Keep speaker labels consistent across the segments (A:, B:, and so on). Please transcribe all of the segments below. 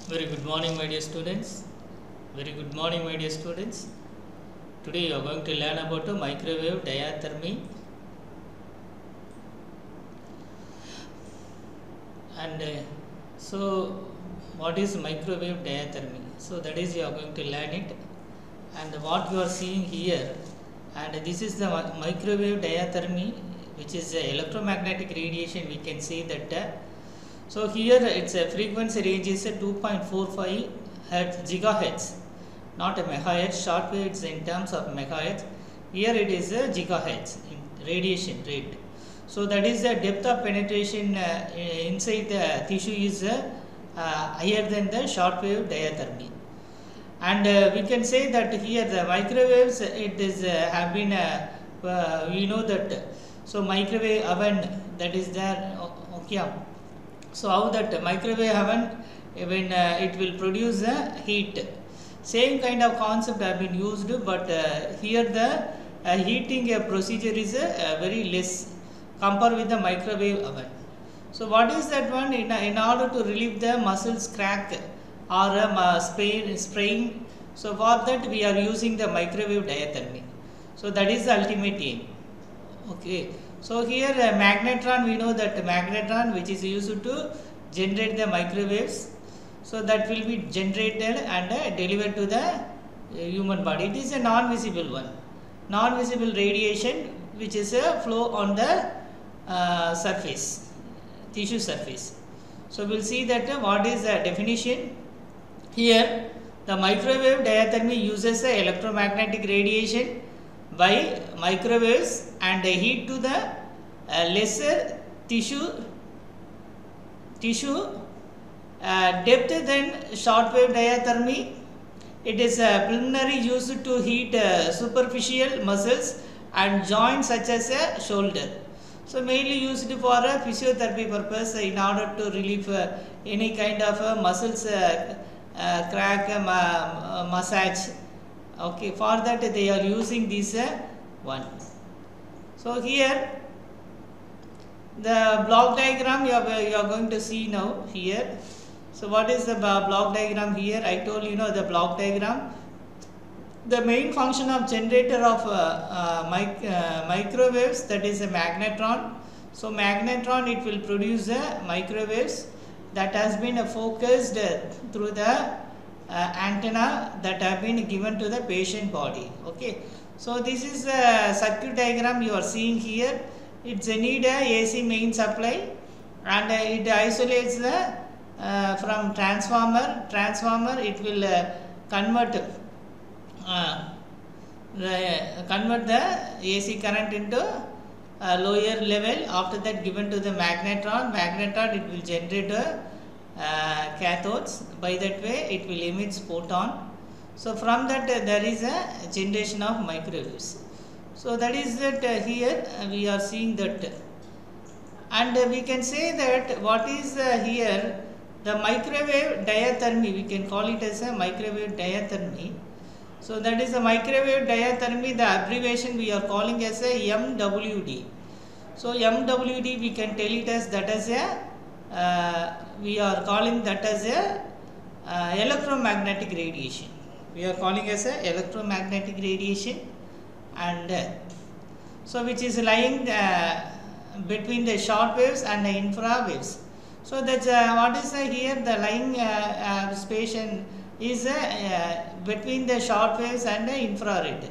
A: Very good morning, my dear students. Very good morning, my dear students. Today you are going to learn about microwave diathermy. And what is microwave diathermy? So that is you are going to learn it. And what you are seeing here, and this is the microwave diathermy, which is electromagnetic radiation. We can see that. So here its frequency range is 2.45 gigahertz, not a megahertz. Short wave it's in terms of megahertz. Here it is a gigahertz in radiation rate. So that is the depth of penetration inside the tissue is higher than the short wave diathermy. And we can say that here the microwaves it is have been we know that. So microwave oven that is there. Okay. So how that microwave oven when it will produce heat. Same kind of concept have been used, but here the heating procedure is very less compared with the microwave oven. So what is that one? In order to relieve the muscles crack or sprain, so for that we are using the microwave diathermy. So that is the ultimate aim. Okay. So here magnetron, we know that magnetron which is used to generate the microwaves. So that will be generated and delivered to the human body. It is a non-visible one. Non-visible radiation which is a flow on the surface, tissue surface. So we will see that what is the definition. Here the microwave diathermy uses the electromagnetic radiation by microwaves and heat to the lesser tissue depth than short wave diathermy. It is preliminary used to heat superficial muscles and joints such as a shoulder. So mainly used for a physiotherapy purpose in order to relieve any kind of muscles crack massage. Okay, for that they are using this one. So here the block diagram you are going to see now here. So what is the block diagram here? I told you know the block diagram. The main function of generator of microwaves, that is a magnetron. So magnetron it will produce microwaves that has been focused through the antenna that have been given to the patient body. Okay. So this is the circuit diagram you are seeing here. It's need a AC main supply and it isolates the from transformer. Transformer it will convert the AC current into lower level. After that given to the magnetron. Magnetron it will generate cathodes. By that way it will emit photon. So from that there is a generation of microwaves. So that is that here we are seeing that, and we can say that what is here the microwave diathermy, we can call it as a microwave diathermy. So that is a microwave diathermy, the abbreviation we are calling as a MWD. So MWD we can tell it as that as a we are calling that as a electromagnetic radiation. We are calling as a electromagnetic radiation, and so which is lying between the short waves and the infra waves. So that's what is here the lying station is between the short waves and the infrared.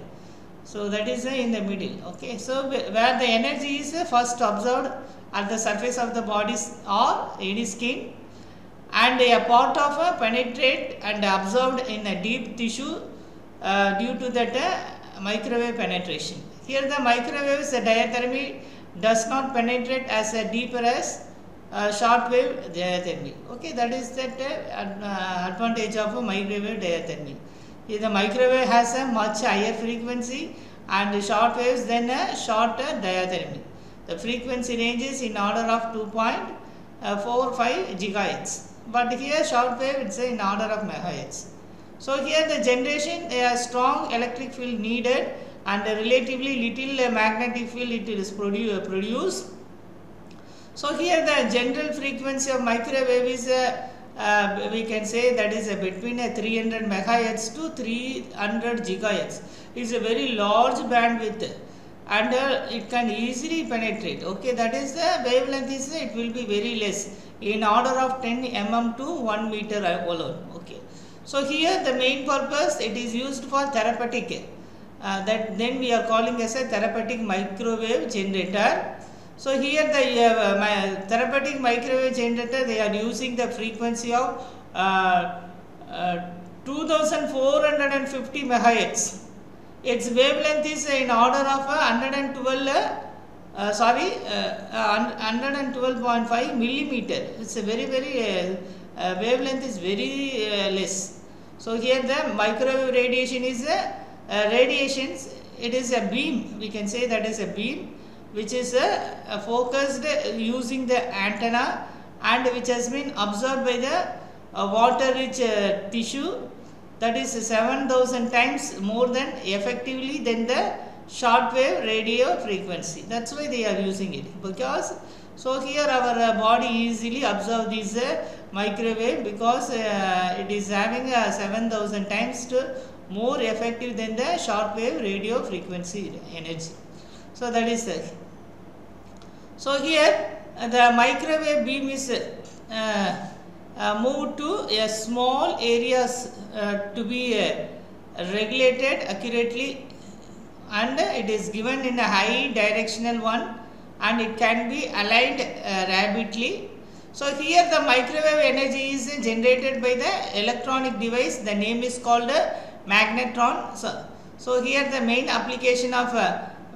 A: So that is in the middle. Okay. So where the energy is first observed at the surface of the body or any skin, and a part of penetrate and absorbed in a deep tissue due to that microwave penetration. Here the microwaves diathermy does not penetrate as deeper as short wave diathermy. Okay, that is that advantage of microwave diathermy. Here the microwave has a much higher frequency and short waves than a short diathermy. The frequency range is in order of 2.45 gigahertz, but here short wave it's in order of megahertz. So here the generation a strong electric field needed and a relatively little magnetic field it is produced. So here the general frequency of microwave is we can say that is between 300 megahertz to 300 gigahertz. Is a very large bandwidth, and it can easily penetrate. Okay, that is the wavelength is it will be very less, in order of 10 mm to 1 meter alone. Okay, so here the main purpose, it is used for therapeutic, that then we are calling as a therapeutic microwave generator. So here the therapeutic microwave generator, they are using the frequency of 2450 megahertz. Its wavelength is in order of 112.5 millimeter. It's a very wavelength is very less. So here the microwave radiation is radiations. It is a beam. We can say that is a beam, which is focused using the antenna, and which has been absorbed by the water rich tissue, that is 7,000 times more than effectively than the shortwave radio frequency. That's why they are using it, because so here our body easily absorb this microwave, because it is having 7,000 times more effective than the shortwave radio frequency energy. So that is so here the microwave beam is moved to a small areas to be regulated accurately, and it is given in a high directional one, and it can be aligned rapidly. So here the microwave energy is generated by the electronic device. The name is called magnetron. So here the main application of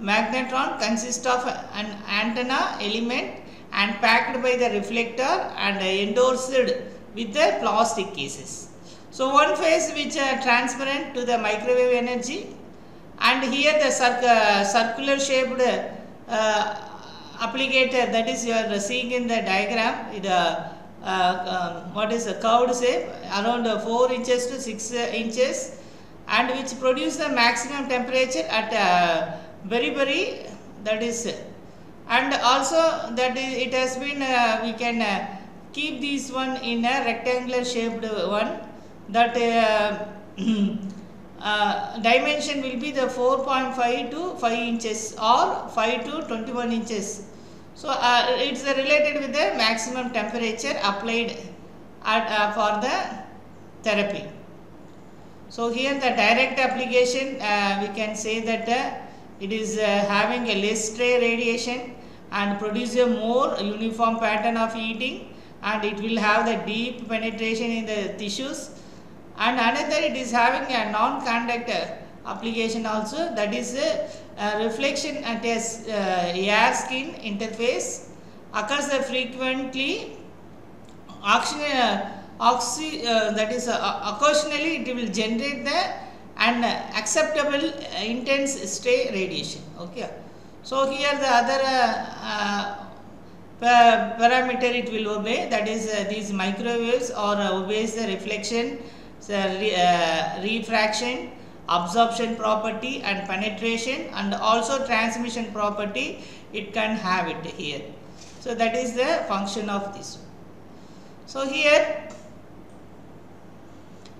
A: magnetron consists of an antenna element and packed by the reflector and endorsed with the plastic cases. So one phase which transparent to the microwave energy, and here the circular shaped applicator, that is you are seeing in the diagram, what is a curved shape around 4 inches to 6 inches, and which produce the maximum temperature at very that is, and also that is, it has been we can keep this one in a rectangular shaped one, that dimension will be the 4.5 to 5 inches or 5 to 21 inches. So it's related with the maximum temperature applied for the therapy. So here the direct application, we can say that it is having a less stray radiation and produce a more uniform pattern of heating, and it will have the deep penetration in the tissues. And another, it is having a non-conductor application also, that is reflection at a air skin interface occurs frequently. That is occasionally it will generate an acceptable intense stray radiation. Okay, so here the other parameter it will obey, that is these microwaves or obeys the reflection, refraction, absorption property and penetration, and also transmission property it can have it here. So that is the function of this. So here,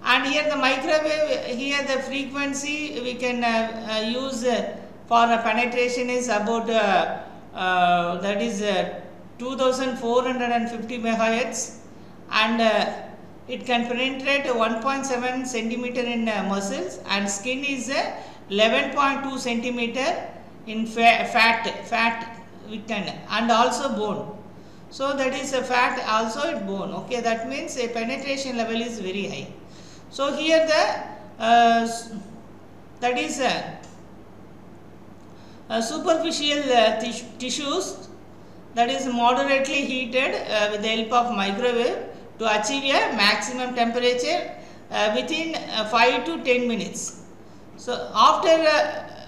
A: and here the microwave, here the frequency we can use for penetration is about that is 2450 megahertz, and it can penetrate 1.7 centimeter in muscles, and skin is 11.2 centimeter in fat we can, and also bone. So that is a fat, also bone. Okay, that means a penetration level is very high. So here the that is superficial tissues, that is moderately heated with the help of microwave to achieve a maximum temperature within 5 to 10 minutes. So after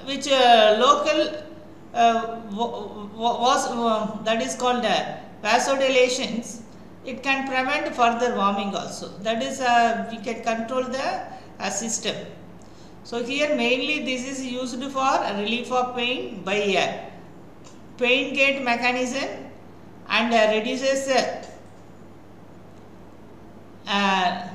A: which local that is called vasodilations, it can prevent further warming also. That is we can control the system. So here mainly this is used for relief of pain by pain gate mechanism, and reduces uh,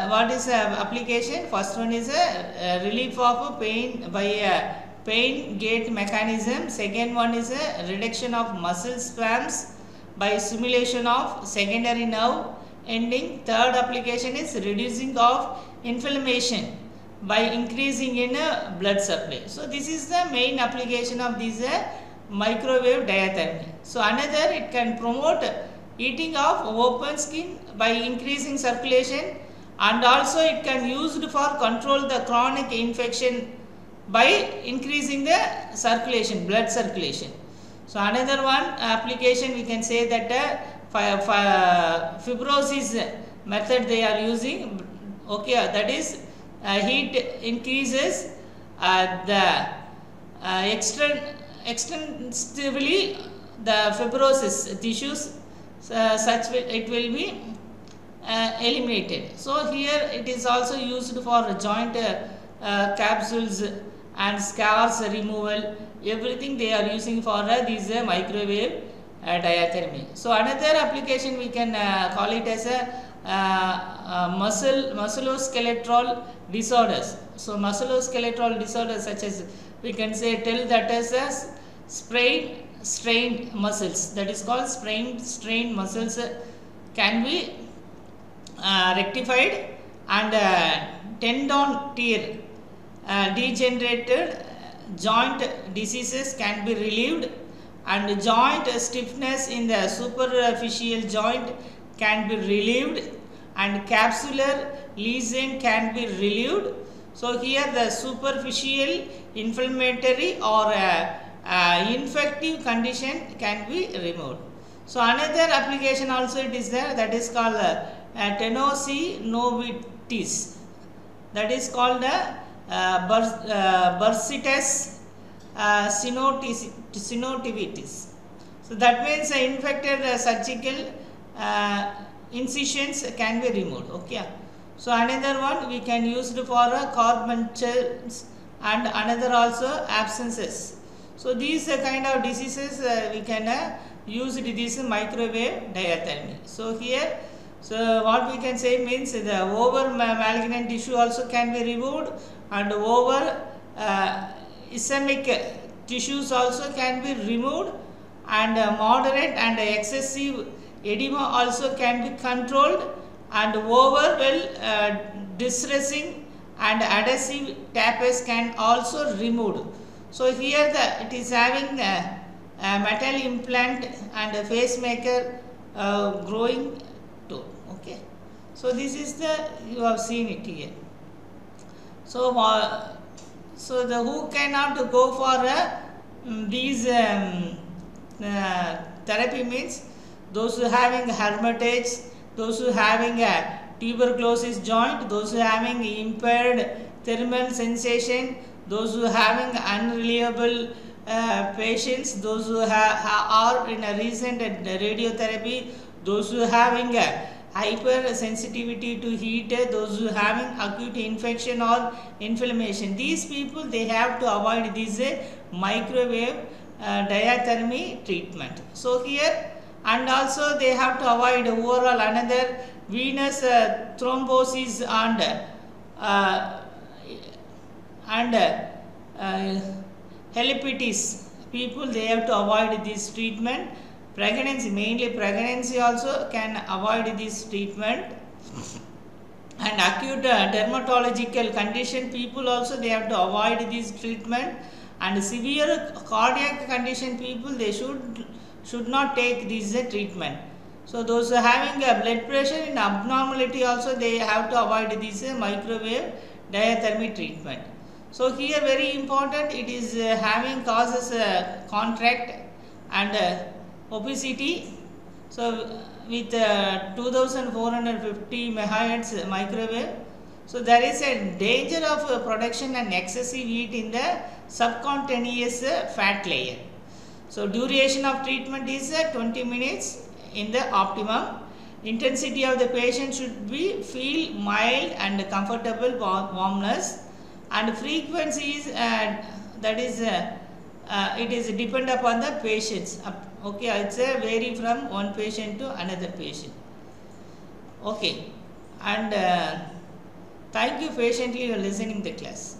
A: what is application? First one is a relief of pain by a pain gate mechanism. Second one is a reduction of muscle spasms by stimulation of secondary nerve ending. Third application is reducing of inflammation by increasing in blood supply. So this is the main application of this microwave diathermy. So another, it can promote heating of open skin by increasing circulation, and also it can used for control the chronic infection by increasing the circulation, blood circulation. So another one application we can say that fibrosis method they are using. Okay, that is heat increases the extensively the fibrosis tissues, such it will be eliminated. So here it is also used for joint capsules and scars removal. Everything they are using for these microwave diathermy. So another application we can call it as a musculoskeletal disorders. So musculoskeletal disorders such as we can say tell that as strained muscles, that is called strained muscles can be rectified, and tendon tear, degenerated joint diseases can be relieved, and joint stiffness in the superficial joint can be relieved, and capsular lesion can be relieved. So here the superficial inflammatory or infective condition can be removed. So another application also it is there, that is called tenosynovitis, that is called bursitis synovitis. So that means infected surgical incisions can be removed. Okay. So another one we can use for carbuncles, and another also abscesses. So these kind of diseases we can use this microwave diathermy. So here, so what we can say means the over malignant tissue also can be removed, and over ischemic tissues also can be removed, and moderate and excessive edema also can be controlled, and over distressing and adhesive tapetes can also removed. So here it is having a metal implant and a pacemaker growing too. Okay. So this is the, you have seen it here. So so the who cannot go for these therapy means those who having hermitage, those who having a tuberculosis joint, those who having impaired thermal sensation, those who having unreliable patients, those who are in a recent radiotherapy, those who having a hypersensitivity to heat, those who having acute infection or inflammation. These people, they have to avoid this microwave diathermy treatment. So here, and also they have to avoid overall another venous thrombosis and hepatitis. People, they have to avoid this treatment. Pregnancy, mainly pregnancy also can avoid this treatment. And acute dermatological condition, people also they have to avoid this treatment. And severe cardiac condition people, they should not take this treatment. So those who having a blood pressure in abnormality also, they have to avoid this microwave diathermy treatment. So here very important, it is having causes contract and obesity. So with 2450 megahertz microwave, so there is a danger of production and excessive heat in the subcutaneous fat layer. So duration of treatment is 20 minutes in the optimum. Intensity of the patient should be feel mild and comfortable warmness, and frequency is that is it is depend upon the patients. Okay, it's vary from one patient to another patient. Okay, and thank you patiently for listening the class.